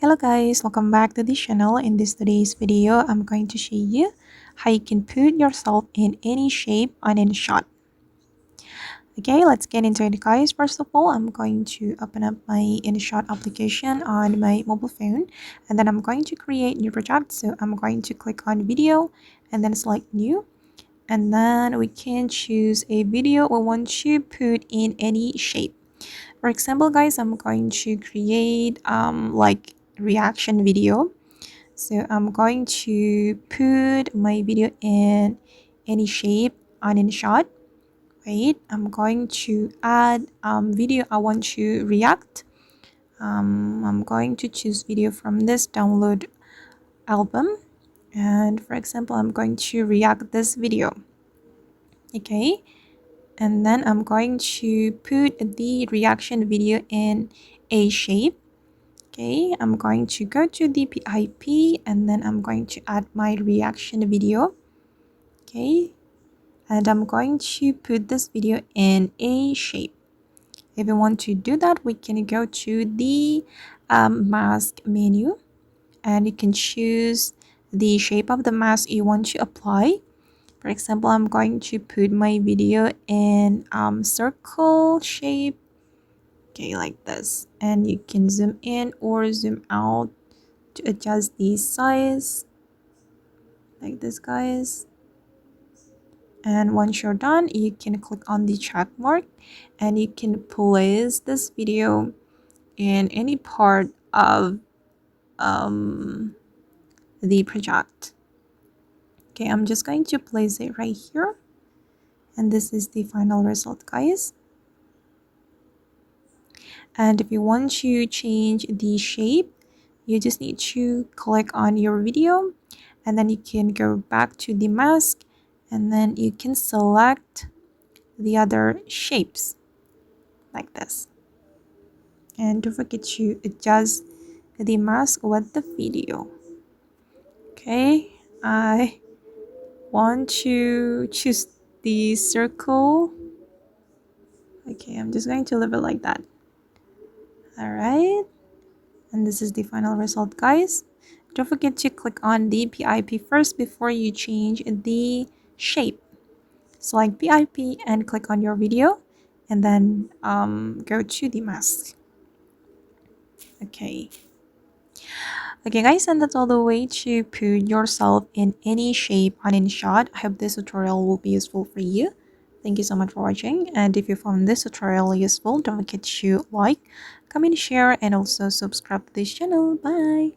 Hello guys, welcome back to the channel. In today's video, I'm going to show you how you can put yourself in any shape on InShot. Okay, let's get into it guys. First of all, I'm going to open up my InShot application on my mobile phone, and then I'm going to create new project. So I'm going to click on video and then select new, and then we can choose a video we want to put in any shape. For example guys, I'm going to create like reaction video. So I'm going to put my video in any shape on InShot. Wait, I'm going to add video I want to react. I'm going to choose video from this download album, and for example I'm going to react this video. Okay, and then I'm going to put the reaction video in a shape. Okay, I'm going to go to the PIP and then I'm going to add my reaction video. Okay, and I'm going to put this video in a shape. If you want to do that, we can go to the mask menu and you can choose the shape of the mask you want to apply. For example, I'm going to put my video in circle shape. Okay, like this, and you can zoom in or zoom out to adjust the size like this guys. And once you're done, you can click on the check mark and you can place this video in any part of the project. Okay, I'm just going to place it right here, and this is the final result guys. And if you want to change the shape, you just need to click on your video and then you can go back to the mask and then you can select the other shapes like this. And don't forget to adjust the mask with the video. Okay, I want to choose the circle. Okay, I'm just going to leave it like that. All right, and this is the final result guys. Don't forget to click on the PIP first before you change the shape. Select PIP and click on your video and then go to the mask. Okay guys, and that's all the way to put yourself in any shape on InShot. I hope this tutorial will be useful for you. Thank you so much for watching, and if you found this tutorial useful, don't forget to like, comment, share, and also subscribe to this channel. Bye.